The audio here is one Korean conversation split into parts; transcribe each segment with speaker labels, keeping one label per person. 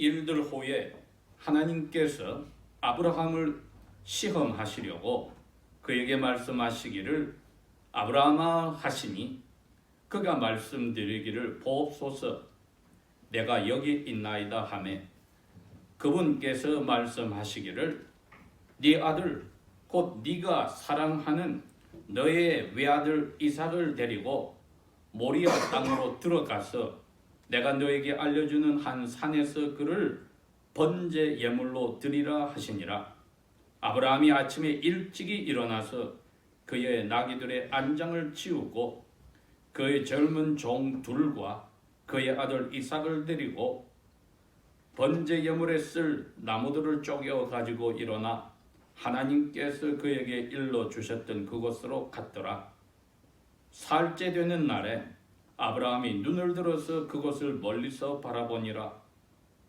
Speaker 1: 일들 후에 하나님께서 아브라함을 시험하시려고 그에게 말씀하시기를 아브라함아 하시니 그가 말씀드리기를 보옵소서 내가 여기 있나이다 하매 그분께서 말씀하시기를 네 아들 곧 네가 사랑하는 너의 외아들 이삭을 데리고 모리아 땅으로 들어가서 내가 너에게 알려주는 한 산에서 그를 번제 예물로 드리라 하시니라. 아브라함이 아침에 일찍이 일어나서 그의 나귀들의 안장을 치우고 그의 젊은 종 둘과 그의 아들 이삭을 데리고 번제 예물에 쓸 나무들을 쪼개어 가지고 일어나 하나님께서 그에게 일러 주셨던 그곳으로 갔더라. 살째 되는 날에 아브라함이 눈을 들어서 그곳을 멀리서 바라보니라.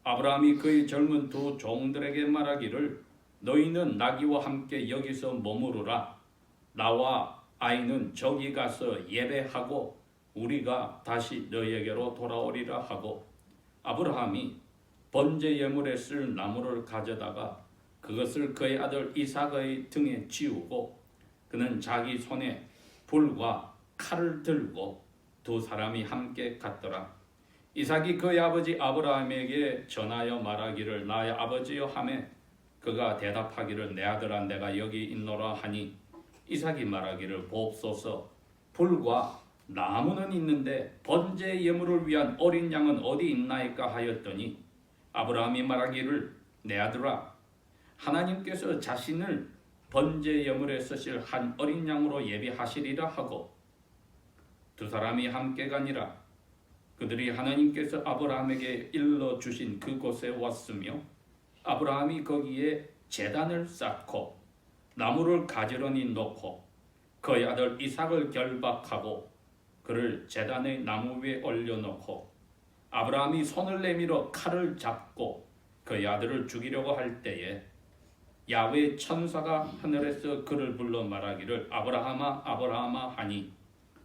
Speaker 1: 아브라함이 그의 젊은 두 종들에게 말하기를 너희는 나귀와 함께 여기서 머무르라. 나와 아이는 저기 가서 예배하고 우리가 다시 너희에게로 돌아오리라 하고 아브라함이 번제 예물에 쓸 나무를 가져다가 그것을 그의 아들 이삭의 등에 지우고 그는 자기 손에 불과 칼을 들고 두 사람이 함께 갔더라. 이삭이 그의 아버지 아브라함에게 전하여 말하기를 나의 아버지여 하매 그가 대답하기를 내 아들아 내가 여기 있노라 하니 이삭이 말하기를 보옵소서 불과 나무는 있는데 번제 예물을 위한 어린 양은 어디 있나이까 하였더니 아브라함이 말하기를 내 아들아 하나님께서 자신을 번제 예물에 쓰실 한 어린 양으로 예비하시리라 하고 두 사람이 함께 가니라. 그들이 하나님께서 아브라함에게 일러 주신 그곳에 왔으며 아브라함이 거기에 제단을 쌓고 나무를 가지런히 놓고 그의 아들 이삭을 결박하고 그를 제단의 나무 위에 올려놓고 아브라함이 손을 내밀어 칼을 잡고 그의 아들을 죽이려고 할 때에 야훼 천사가 하늘에서 그를 불러 말하기를 아브라함아 아브라함아 하니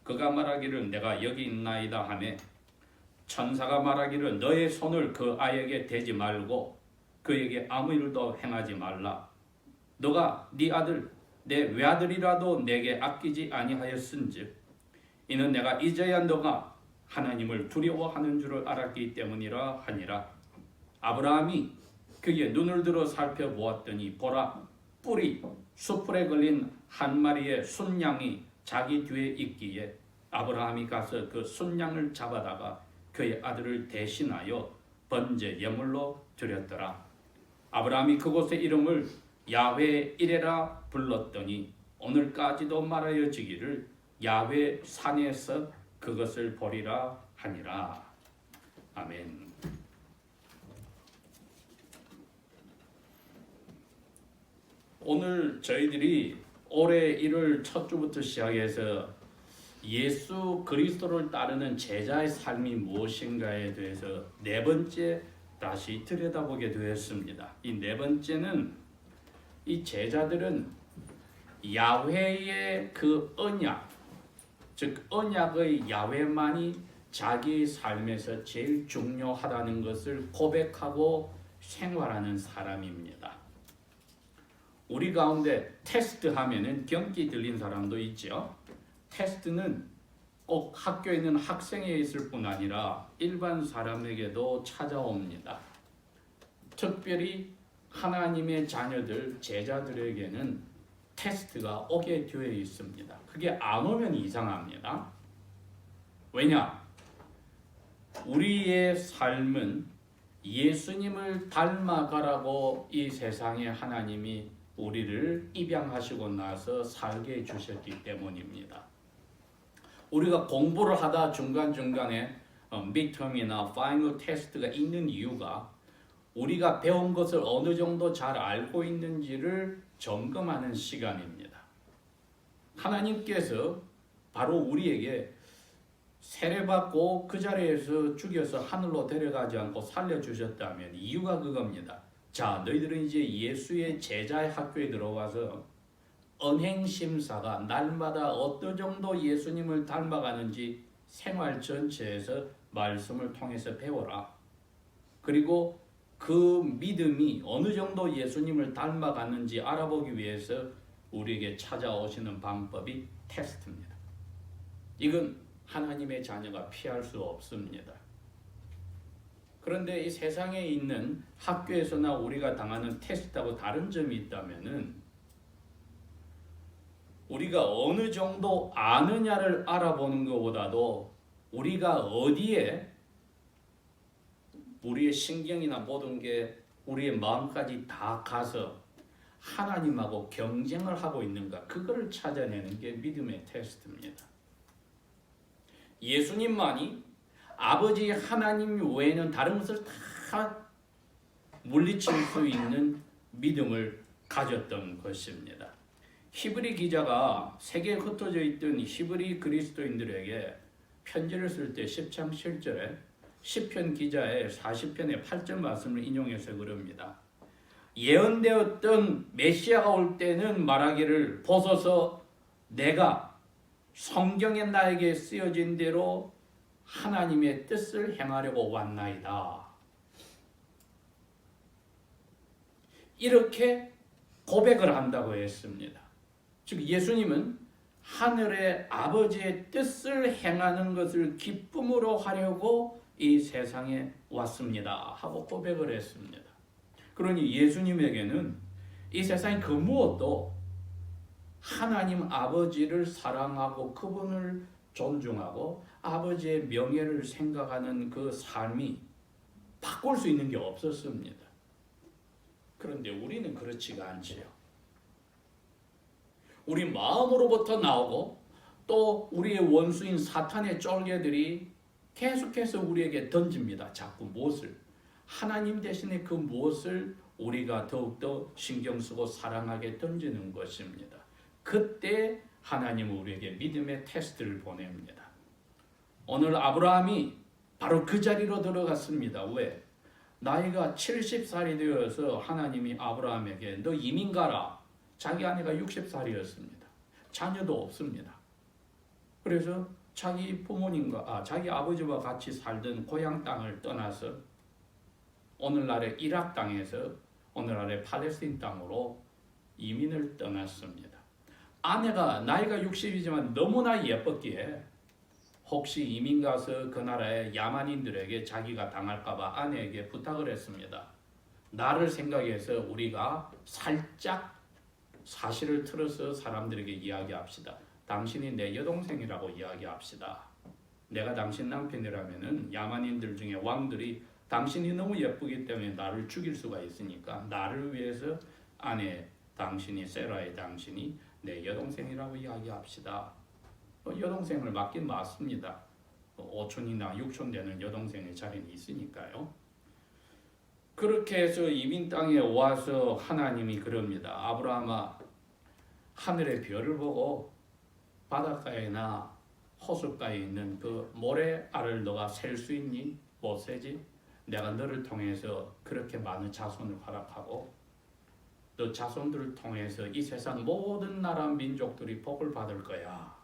Speaker 1: 그가 말하기를 내가 여기 있나이다 하매 천사가 말하기를 너의 손을 그 아이에게 대지 말고 그에게 아무 일도 행하지 말라. 너가 네 아들 내 외아들이라도 내게 아끼지 아니하였은즉 이는 내가 이제야 너가 하나님을 두려워하는 줄을 알았기 때문이라 하니라. 아브라함이 그의 눈을 들어 살펴보았더니 보라 뿔이 수풀에 걸린 한 마리의 순양이 자기 뒤에 있기에 아브라함이 가서 그 순양을 잡아다가 그의 아들을 대신하여 번제 예물로 드렸더라. 아브라함이 그곳의 이름을 야훼 이레라 불렀더니 오늘까지도 말하여지기를 야훼 산에서 그것을 보리라 하니라. 아멘. 오늘 저희들이 올해 1월 첫 주부터 시작해서 예수 그리스도를 따르는 제자의 삶이 무엇인가에 대해서 네 번째 다시 들여다보게 되었습니다. 이 네 번째는 이 제자들은 야훼의 그 언약, 즉 언약의 야훼만이 자기 삶에서 제일 중요하다는 것을 고백하고 생활하는 사람입니다. 우리 가운데 테스트 하면은 경기 들린 사람도 있죠. 테스트는 꼭 학교에 있는 학생에 있을 뿐 아니라 일반 사람에게도 찾아옵니다. 특별히 하나님의 자녀들, 제자들에게는 테스트가 오게 되어 있습니다. 그게 안 오면 이상합니다. 왜냐? 우리의 삶은 예수님을 닮아가라고 이 세상에 하나님이 우리를 입양하시고 나서 살게 해주셨기 때문입니다. 우리가 공부를 하다 중간중간에 midterm이나 final 테스트가 있는 이유가 우리가 배운 것을 어느 정도 잘 알고 있는지를 점검하는 시간입니다. 하나님께서 바로 우리에게 세례받고 그 자리에서 죽여서 하늘로 데려가지 않고 살려주셨다면 이유가 그겁니다. 자, 너희들은 이제 예수의 제자의 학교에 들어와서 언행심사가 날마다 어떤 정도 예수님을 닮아가는지 생활 전체에서 말씀을 통해서 배워라. 그리고 그 믿음이 어느 정도 예수님을 닮아가는지 알아보기 위해서 우리에게 찾아오시는 방법이 테스트입니다. 이건 하나님의 자녀가 피할 수 없습니다. 그런데 이 세상에 있는 학교에서나 우리가 당하는 테스트하고 다른 점이 있다면은 우리가 어느 정도 아느냐를 알아보는 것보다도 우리가 어디에 우리의 신경이나 모든 게 우리의 마음까지 다 가서 하나님하고 경쟁을 하고 있는가, 그거를 찾아내는 게 믿음의 테스트입니다. 예수님만이 아버지 하나님 외에는 다른 것을 다 물리칠 수 있는 믿음을 가졌던 것입니다. 히브리 기자가 세계에 흩어져 있던 히브리 그리스도인들에게 편지를 쓸 때 10장 7절에 시편 기자의 40편의 8절 말씀을 인용해서 그럽니다. 예언되었던 메시아가 올 때는 말하기를 보소서 내가 성경에 나에게 쓰여진 대로 하나님의 뜻을 행하려고 왔나이다. 이렇게 고백을 한다고 했습니다. 즉 예수님은 하늘의 아버지의 뜻을 행하는 것을 기쁨으로 하려고 이 세상에 왔습니다 하고 고백을 했습니다. 그러니 예수님에게는 이 세상의 그 무엇도 하나님 아버지를 사랑하고 그분을 존중하고 아버지의 명예를 생각하는 그 삶이 바꿀 수 있는 게 없었습니다. 그런데 우리는 그렇지가 않지요. 우리 마음으로부터 나오고 또 우리의 원수인 사탄의 쫄개들이 계속해서 우리에게 던집니다. 자꾸 무엇을? 하나님 대신에 그 무엇을 우리가 더욱더 신경 쓰고 사랑하게 던지는 것입니다. 그때 하나님은 우리에게 믿음의 테스트를 보냅니다. 오늘 아브라함이 바로 그 자리로 들어갔습니다. 왜? 나이가 70살이 되어서 하나님이 아브라함에게 너 이민 가라. 자기 아내가 60살이었습니다. 자녀도 없습니다. 그래서 자기 부모님과 자기 아버지와 같이 살던 고향 땅을 떠나서 오늘날의 이락 땅에서 오늘날의 팔레스틴 땅으로 이민을 떠났습니다. 아내가 나이가 60이지만 너무나 예뻤기에 혹시 이민 가서 그 나라의 야만인들에게 자기가 당할까봐 아내에게 부탁을 했습니다. 나를 생각해서 우리가 살짝 사실을 틀어서 사람들에게 이야기합시다. 당신이 내 여동생이라고 이야기합시다. 내가 당신 남편이라면은 야만인들 중에 왕들이 당신이 너무 예쁘기 때문에 나를 죽일 수가 있으니까 나를 위해서 아내 당신이 세라의 당신이 내 여동생이라고 이야기합시다. 여동생을 맞긴 맞습니다. 5촌이나 6촌 되는 여동생의 자리는 있으니까요. 그렇게 해서 이민 땅에 와서 하나님이 그럽니다. 아브라함아, 하늘의 별을 보고 바닷가에나 호숫가에 있는 그 모래알을 너가 셀 수 있니? 못 세지? 내가 너를 통해서 그렇게 많은 자손을 허락하고 너 자손들을 통해서 이 세상 모든 나라 민족들이 복을 받을 거야.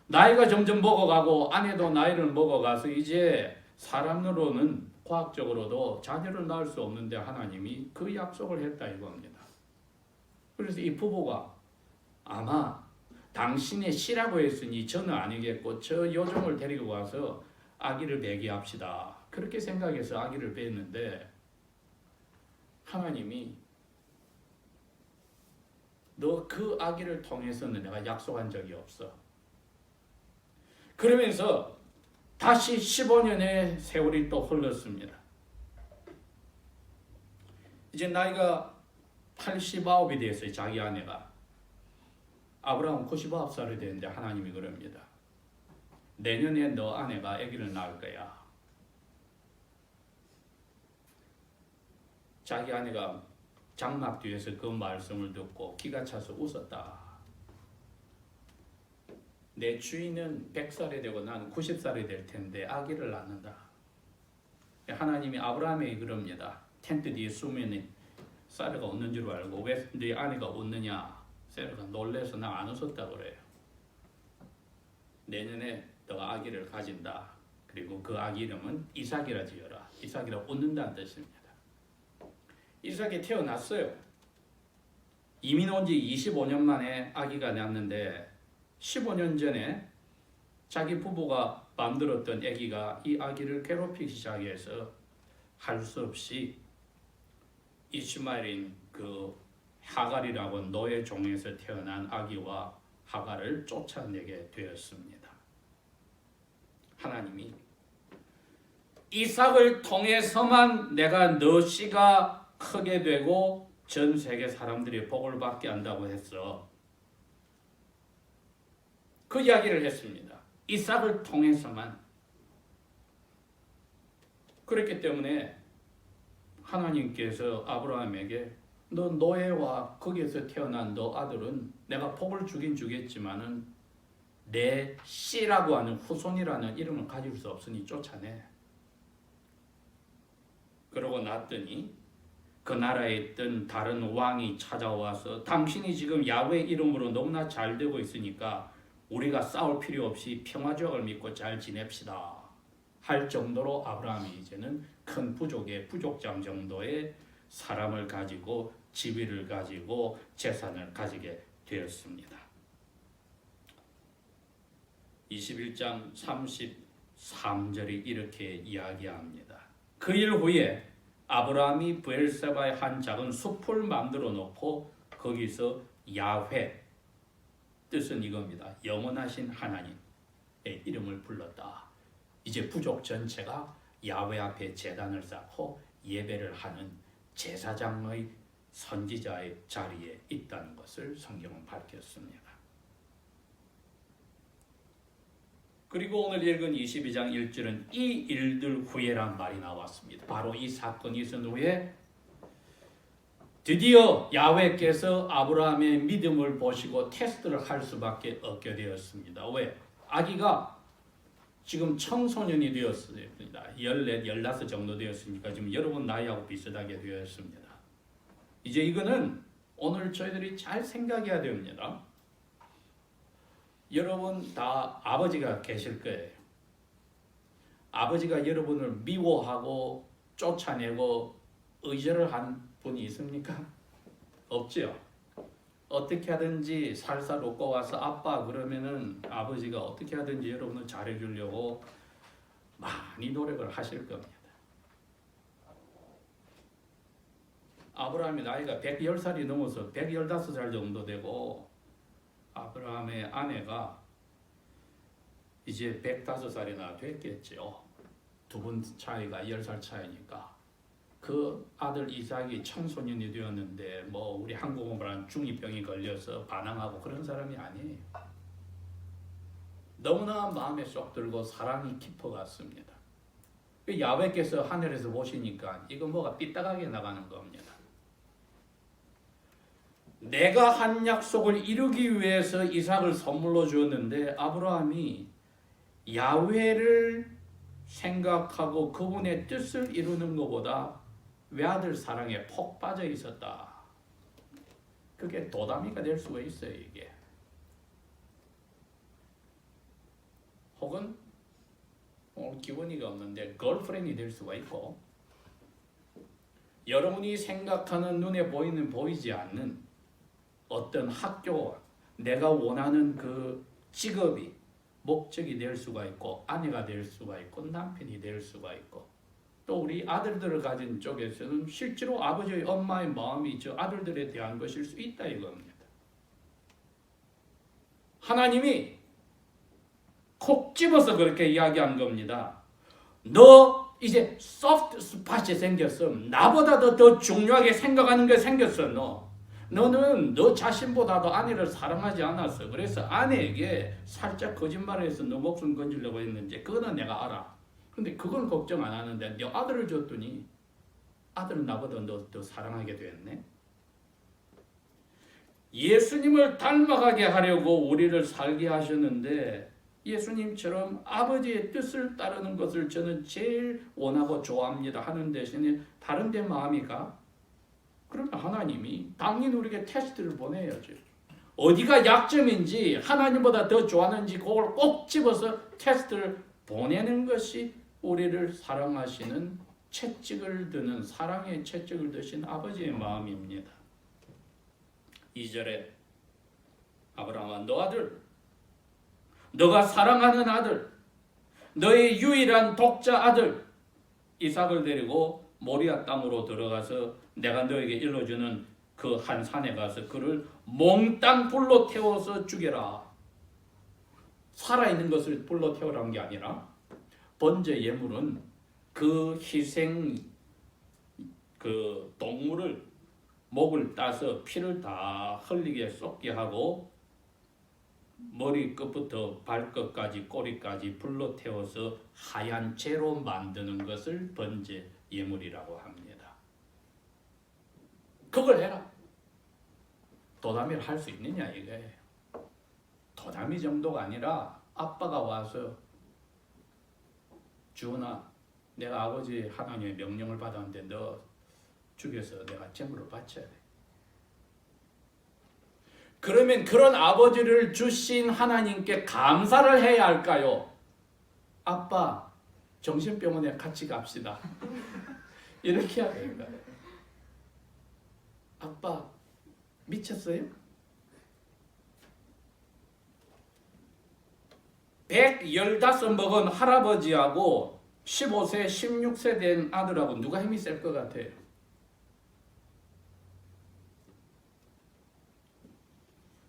Speaker 1: 나이가 점점 먹어가고 아내도 나이를 먹어가서 이제 사람으로는 과학적으로도 자녀를 낳을 수 없는데 하나님이 그 약속을 했다 이겁니다. 그래서 이 부부가 아마 당신의 씨라고 했으니 저는 아니겠고 저 여종을 데리고 와서 아기를 배기합시다. 그렇게 생각해서 아기를 뺐는데 하나님이 너 그 아기를 통해서는 내가 약속한 적이 없어. 그러면서 다시 15년의 세월이 또 흘렀습니다. 이제 나이가 89이 됐어요. 자기 아내가. 아브라함은 99살이 됐는데 하나님이 그럽니다. 내년에 너 아내가 아기를 낳을 거야. 자기 아내가 장막 뒤에서 그 말씀을 듣고 기가 차서 웃었다. 내 주인은 100살이 되고 나는 90살이 될 텐데 아기를 낳는다. 하나님이 아브라함에게 그럽니다. 텐트 뒤에 숨은 사라가 웃는 줄 알고 왜 네 아내가 웃느냐? 사라가 놀래서 나 안 웃었다 그래요. 내년에 너가 아기를 가진다. 그리고 그 아기 이름은 이삭이라 지어라. 이삭이라 웃는다는 뜻입니다. 이삭이 태어났어요. 이민 온 지 25년 만에 아기가 낳았는데 15년 전에 자기 부부가 만들었던 아기가 이 아기를 괴롭히기 시작해서 할 수 없이 이스마엘인 그 하갈이라고 노예 종에서 태어난 아기와 하갈을 쫓아내게 되었습니다. 하나님이 이삭을 통해서만 내가 너 씨가 크게 되고 전 세계 사람들이 복을 받게 한다고 했어. 그 이야기를 했습니다. 이삭을 통해서만. 그렇기 때문에 하나님께서 아브라함에게 너 노예와 거기에서 태어난 너 아들은 내가 복을 주긴 주겠지만은 내 씨라고 하는 후손이라는 이름을 가질 수 없으니 쫓아내. 그러고 났더니 그 나라에 있던 다른 왕이 찾아와서 당신이 지금 야훼 이름으로 너무나 잘 되고 있으니까 우리가 싸울 필요 없이 평화적을 믿고 잘 지냅시다 할 정도로 아브라함이 이제는 큰 부족의 부족장 정도의 사람을 가지고 지위를 가지고 재산을 가지게 되었습니다. 21장 33절이 이렇게 이야기합니다. 그 일 후에 아브라함이 브엘세바의 한 작은 숲을 만들어 놓고 거기서 야훼, 뜻은 이겁니다. 영원하신 하나님의 이름을 불렀다. 이제 부족 전체가 야훼 앞에 제단을 쌓고 예배를 하는 제사장의 선지자의 자리에 있다는 것을 성경은 밝혔습니다. 그리고 오늘 읽은 22장 1절은 이 일들 후에란 말이 나왔습니다. 바로 이 사건이 있은 후에 드디어 야훼께서 아브라함의 믿음을 보시고 테스트를 할 수밖에 없게 되었습니다. 왜? 아기가 지금 청소년이 되었습니다. 14, 15 정도 되었으니까 지금 여러분 나이하고 비슷하게 되었습니다. 이제 이거는 오늘 저희들이 잘 생각해야 됩니다. 여러분 다 아버지가 계실 거예요. 아버지가 여러분을 미워하고 쫓아내고 의절을 한 분이 있습니까? 없죠. 어떻게 하든지 살살 웃고 와서 아빠 그러면은 아버지가 어떻게 하든지 여러분을 잘해주려고 많이 노력을 하실 겁니다. 아브라함이 나이가 110살이 넘어서 115살 정도 되고 아브라함의 아내가 이제 105살이나 됐겠죠. 두 분 차이가 10살 차이니까 그 아들 이삭이 청소년이 되었는데 뭐 우리 한국어 말하는 중2병이 걸려서 반항하고 그런 사람이 아니에요. 너무나 마음에 쏙 들고 사랑이 깊어갔습니다. 야훼께서 하늘에서 보시니까 이거 뭐가 삐딱하게 나가는 겁니다. 내가 한 약속을 이루기 위해서 이삭을 선물로 주었는데 아브라함이 야훼를 생각하고 그분의 뜻을 이루는 것보다 외아들 사랑에 폭 빠져 있었다. 그게 도담이가 될 수가 있어요. 이게 혹은 오늘 기분이가 없는데 걸프렌이 될 수가 있고 여러분이 생각하는 눈에 보이는 보이지 않는 어떤 학교, 내가 원하는 그 직업이 목적이 될 수가 있고 아내가 될 수가 있고 남편이 될 수가 있고 또 우리 아들들을 가진 쪽에서는 실제로 아버지의 엄마의 마음이 저 아들들에 대한 것일 수 있다 이겁니다. 하나님이 콕 집어서 그렇게 이야기한 겁니다. 너 이제 소프트 스팟이 생겼어. 나보다도 더 중요하게 생각하는 게 생겼어. 너는 너 자신보다도 아내를 사랑하지 않았어. 그래서 아내에게 살짝 거짓말을 해서 너 목숨 건지려고 했는지 그거는 내가 알아. 근데 그건 걱정 안 하는데 네 아들을 줬더니 아들은 나보다 너 더 사랑하게 되었네. 예수님을 닮아가게 하려고 우리를 살게 하셨는데 예수님처럼 아버지의 뜻을 따르는 것을 저는 제일 원하고 좋아합니다 하는 대신에 다른 데 마음이 가? 그러면 하나님이 당연히 우리에게 테스트를 보내야죠. 어디가 약점인지 하나님보다 더 좋아하는지 그걸 꼭 집어서 테스트를 보내는 것이 우리를 사랑하시는 채찍을 드는 사랑의 채찍을 드신 아버지의 마음입니다. 2절에 아브라함아 너 아들, 너가 사랑하는 아들, 너의 유일한 독자 아들 이삭을 데리고 모리아 땅으로 들어가서 내가 너에게 일러주는 그 한 산에 가서 그를 몽땅 불로 태워서 죽여라. 살아있는 것을 불로 태우라는 게 아니라 번제 예물은 그 희생 그 동물을 목을 따서 피를 다 흘리게 쏟게 하고 머리 끝부터 발끝까지 꼬리까지 불로 태워서 하얀 재로 만드는 것을 번제 예물이라고 합니다. 그걸 해라. 도담이를 할 수 있느냐 이거예요. 도담이 정도가 아니라 아빠가 와서 주은아 내가 아버지 하나님의 명령을 받았는데 너 죽여서 내가 제물을 바쳐야 돼. 그러면 그런 아버지를 주신 하나님께 감사를 해야 할까요? 아빠 정신병원에 같이 갑시다. 이렇게 해야 됩니다. 아빠 미쳤어요? 115 먹은 할아버지하고 15세, 16세 된 아들하고 누가 힘이 셀 것 같아요?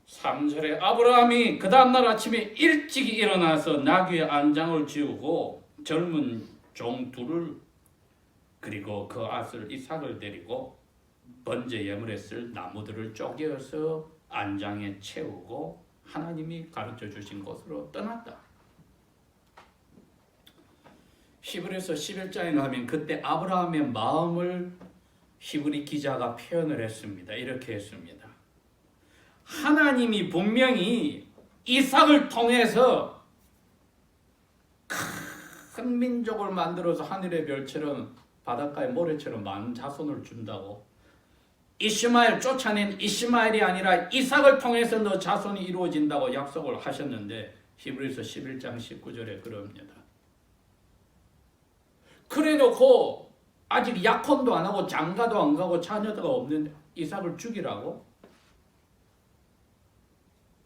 Speaker 1: (3절에) 아브라함이 그 다음날 아침에 일찍 일어나서 나귀의 안장을 지우고 젊은 종 둘을 그리고 그 아들 이삭을 데리고 번제 예물에 쓸 나무들을 쪼개어서 안장에 채우고 하나님이 가르쳐 주신 곳으로 떠났다. 히브리서 11장에 가면 그때 아브라함의 마음을 히브리 기자가 표현을 했습니다. 이렇게 했습니다. 하나님이 분명히 이삭을 통해서 큰 민족을 만들어서 하늘의 별처럼 바닷가의 모래처럼 많은 자손을 준다고, 이스마엘 쫓아낸 이스마엘이 아니라 이삭을 통해서 너 자손이 이루어진다고 약속을 하셨는데 히브리서 11장 19절에 그럽니다. 그래놓고 아직 약혼도 안 하고 장가도 안 가고 자녀가 없는 이삭을 죽이라고?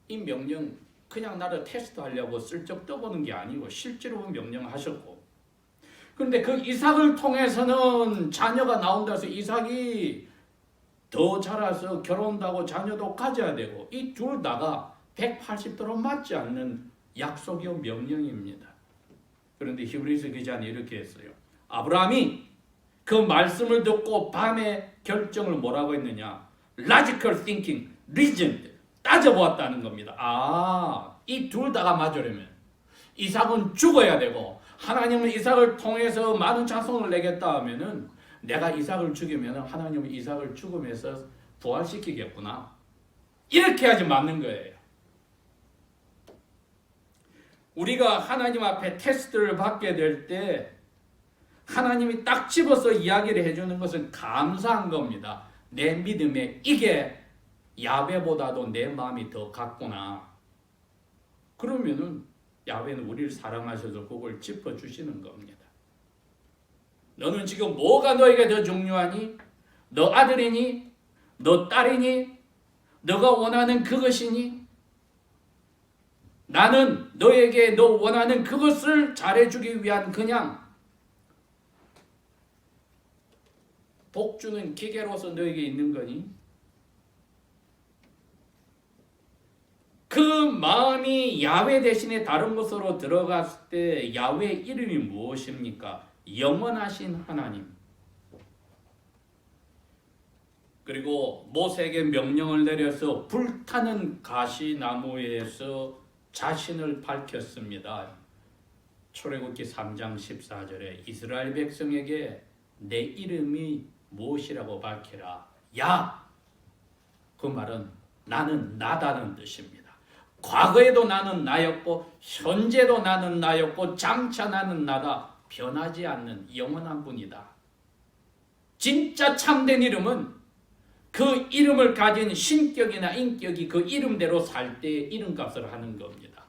Speaker 1: 이 명령 그냥 나를 테스트하려고 슬쩍 떠보는 게 아니고 실제로 명령하셨고, 그런데 그 이삭을 통해서는 자녀가 나온다 해서 이삭이 더 자라서 결혼도 하고 자녀도 가져야 되고, 이 둘 다가 180도로 맞지 않는 약속이요 명령입니다. 그런데 히브리서 기자는 이렇게 했어요. 아브라함이 그 말씀을 듣고 밤에 결정을 뭐라고 했느냐? Logical thinking, reasoned, 따져보았다는 겁니다. 이 둘 다가 맞으려면 이삭은 죽어야 되고 하나님은 이삭을 통해서 많은 자손을 내겠다 하면은 내가 이삭을 죽이면 하나님은 이삭을 죽음에서 부활시키겠구나. 이렇게 해야지 맞는 거예요. 우리가 하나님 앞에 테스트를 받게 될 때 하나님이 딱 집어서 이야기를 해주는 것은 감사한 겁니다. 내 믿음에 이게 야훼보다도 내 마음이 더 같구나. 그러면은 야훼는 우리를 사랑하셔서 그걸 짚어주시는 겁니다. 너는 지금 뭐가 너에게 더 중요하니? 너 아들이니? 너 딸이니? 너가 원하는 그것이니? 나는 너에게 너 원하는 그것을 잘해주기 위한 그냥 복주는 기계로서 너에게 있는 거니? 그 마음이 야훼 대신에 다른 곳으로 들어갔을 때 야훼 이름이 무엇입니까? 영원하신 하나님. 그리고 모세에게 명령을 내려서 불타는 가시나무에서 자신을 밝혔습니다. 출애굽기 3장 14절에 이스라엘 백성에게 내 이름이 무엇이라고 밝히라. 야! 그 말은 나는 나다는 뜻입니다. 과거에도 나는 나였고 현재도 나는 나였고 장차 나는 나다. 변하지 않는 영원한 분이다. 진짜 참된 이름은 그 이름을 가진 신격이나 인격이 그 이름대로 살 때 이름값을 하는 겁니다.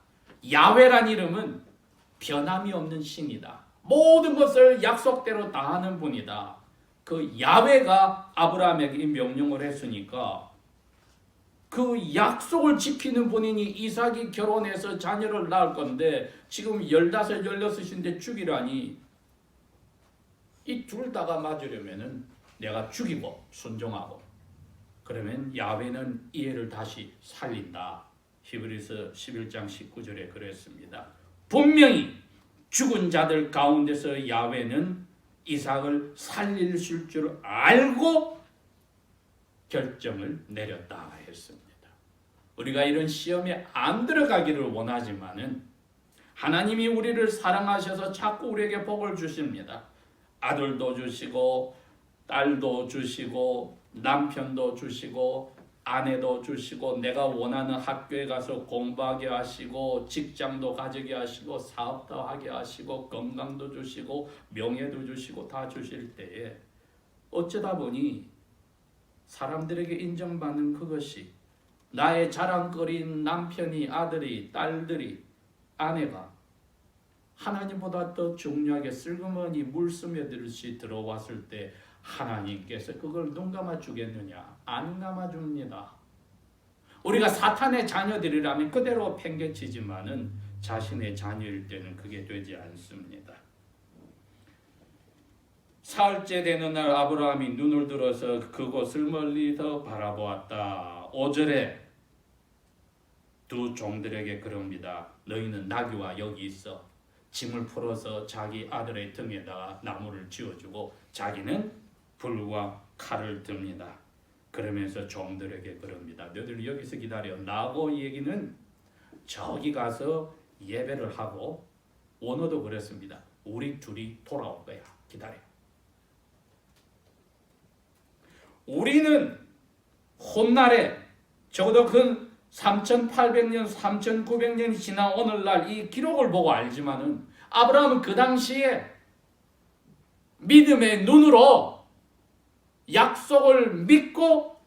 Speaker 1: 야훼란 이름은 변함이 없는 신이다. 모든 것을 약속대로 다 하는 분이다. 그 야훼가 아브라함에게 이 명령을 했으니까 그 약속을 지키는 분이니 이삭이 결혼해서 자녀를 낳을 건데 지금 15, 16인데 죽이라니 이 둘 다가 맞으려면은 내가 죽이고 순종하고 그러면 야훼는 이해를 다시 살린다. 히브리서 11장 19절에 그랬습니다. 분명히 죽은 자들 가운데서 야훼는 이삭을 살리실 줄 알고 결정을 내렸다 했습니다. 우리가 이런 시험에 안 들어가기를 원하지만은 하나님이 우리를 사랑하셔서 자꾸 우리에게 복을 주십니다. 아들도 주시고 딸도 주시고 남편도 주시고 아내도 주시고 내가 원하는 학교에 가서 공부하게 하시고 직장도 가지게 하시고 사업도 하게 하시고 건강도 주시고 명예도 주시고 다 주실 때에 어쩌다 보니 사람들에게 인정받는 그것이 나의 자랑거리인 남편이 아들이 딸들이 아내가 하나님보다 더 중요하게 슬그머니 물 스며들듯이 들어왔을 때 하나님께서 그걸 눈 감아주겠느냐? 안 감아줍니다. 우리가 사탄의 자녀들이라면 그대로 팽개치지만은 자신의 자녀일 때는 그게 되지 않습니다. 사흘째 되는 날 아브라함이 눈을 들어서 그곳을 멀리서 바라보았다. 5절에 두 종들에게 그럽니다. 너희는 나귀와 여기 있어. 짐을 풀어서 자기 아들의 등에다가 나무를 지어주고 자기는 불과 칼을 듭니다. 그러면서 종들에게 그럽니다. 너희들 여기서 기다려. 나하고 얘기는 저기 가서 예배를 하고 원어도 그랬습니다. 우리 둘이 돌아올 거야. 기다려. 우리는 훗날에 적어도 그 3800년, 3900년이 지난 오늘날 이 기록을 보고 알지만은 아브라함은 그 당시에 믿음의 눈으로 약속을 믿고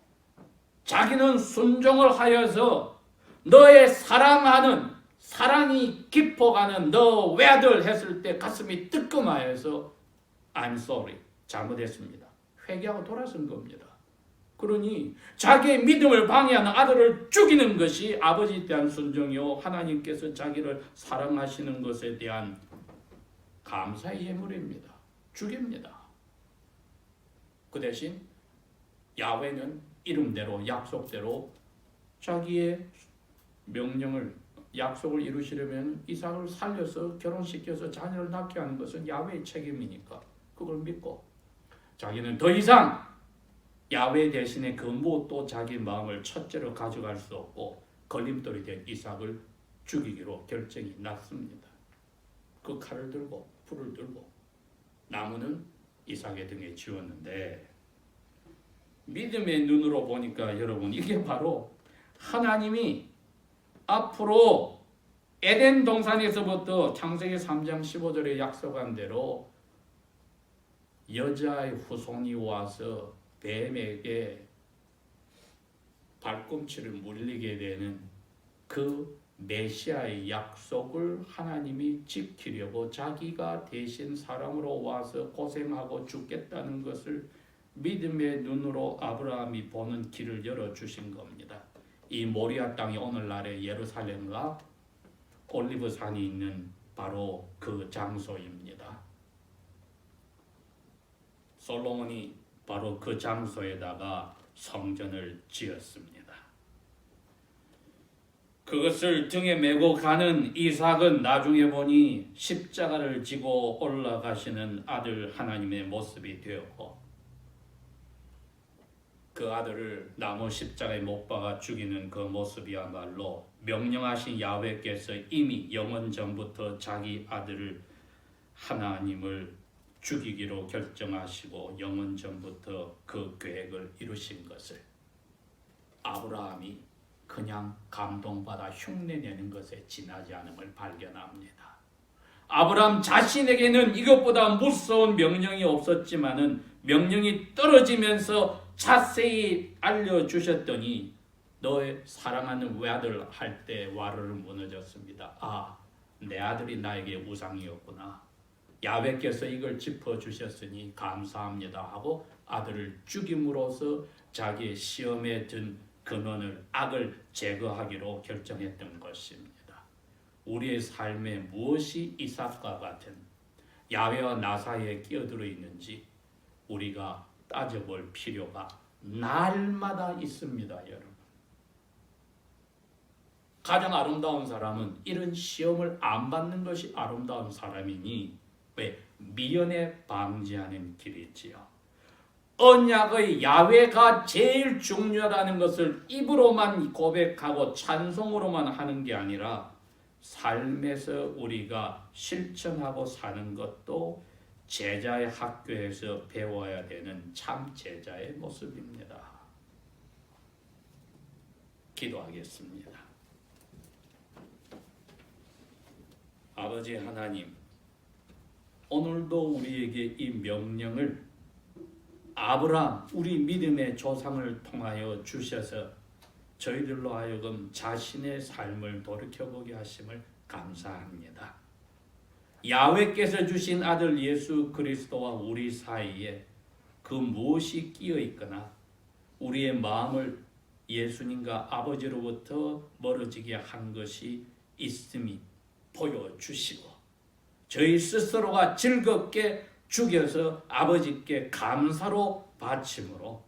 Speaker 1: 자기는 순종을 하여서 너의 사랑하는 사랑이 깊어가는 너 외아들 했을 때 가슴이 뜨끔하여서 I'm sorry 잘못했습니다. 회개하고 돌아선 겁니다. 그러니 자기의 믿음을 방해하는 아들을 죽이는 것이 아버지에 대한 순종이요 하나님께서 자기를 사랑하시는 것에 대한 감사의 예물입니다. 죽입니다. 그 대신 야훼는 이름대로 약속대로 자기의 명령을 약속을 이루시려면 이삭을 살려서 결혼시켜서 자녀를 낳게 하는 것은 야훼의 책임이니까 그걸 믿고 자기는 더 이상 야훼 대신에 그 무엇도 자기 마음을 첫째로 가져갈 수 없고 걸림돌이 된 이삭을 죽이기로 결정이 났습니다. 그 칼을 들고 불을 들고 나무는 이삭의 등에 지웠는데 믿음의 눈으로 보니까 여러분 이게 바로 하나님이 앞으로 에덴 동산에서부터 창세기 3장 15절에 약속한 대로 여자의 후손이 와서 뱀에게 발꿈치를 물리게 되는 그 메시아의 약속을 하나님이 지키려고 자기가 대신 사람으로 와서 고생하고 죽겠다는 것을 믿음의 눈으로 아브라함이 보는 길을 열어주신 겁니다. 이 모리아 땅이 오늘날의 예루살렘과 올리브산이 있는 바로 그 장소입니다. 솔로몬이 바로 그 장소에다가 성전을 지었습니다. 그것을 등에 메고 가는 이삭은 나중에 보니 십자가를 지고 올라가시는 아들 하나님의 모습이 되었고 그 아들을 나무 십자가에 못 박아 죽이는 그 모습이야말로 명령하신 야훼께서 이미 영원 전부터 자기 아들을 하나님을 죽이기로 결정하시고 영원 전부터 그 계획을 이루신 것을 아브라함이 그냥 감동받아 흉내내는 것에 지나지 않음을 발견합니다. 아브라함 자신에게는 이것보다 무서운 명령이 없었지만은 명령이 떨어지면서 자세히 알려주셨더니 너의 사랑하는 외아들 할 때 와르르 무너졌습니다. 아, 내 아들이 나에게 우상이었구나. 야훼께서 이걸 짚어주셨으니 감사합니다 하고 아들을 죽임으로써 자기의 시험에 든 근원을, 악을 제거하기로 결정했던 것입니다. 우리의 삶에 무엇이 이삭과 같은 야훼와 나 사이에 끼어들어 있는지 우리가 따져볼 필요가 날마다 있습니다, 여러분. 가장 아름다운 사람은 이런 시험을 안 받는 것이 아름다운 사람이니, 왜? 미연에 방지하는 길이지요. 언약의 야훼가 제일 중요하다는 것을 입으로만 고백하고 찬송으로만 하는 게 아니라 삶에서 우리가 실천하고 사는 것도 제자의 학교에서 배워야 되는 참 제자의 모습입니다. 기도하겠습니다. 아버지 하나님, 오늘도 우리에게 이 명령을 아브라함, 우리 믿음의 조상을 통하여 주셔서 저희들로 하여금 자신의 삶을 돌이켜보게 하심을 감사합니다. 야훼께서 주신 아들 예수 그리스도와 우리 사이에 그 무엇이 끼어 있거나 우리의 마음을 예수님과 아버지로부터 멀어지게 한 것이 있음이 보여주시고, 저희 스스로가 즐겁게 죽여서 아버지께 감사로 바침으로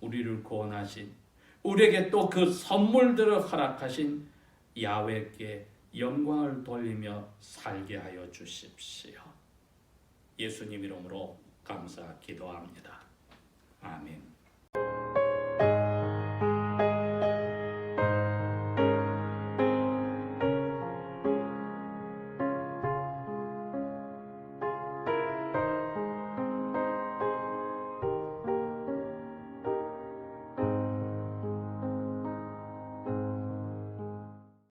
Speaker 1: 우리를 구원하신, 우리에게 또 그 선물들을 허락하신 야훼께 영광을 돌리며 살게 하여 주십시오. 예수님 이름으로 감사 기도합니다.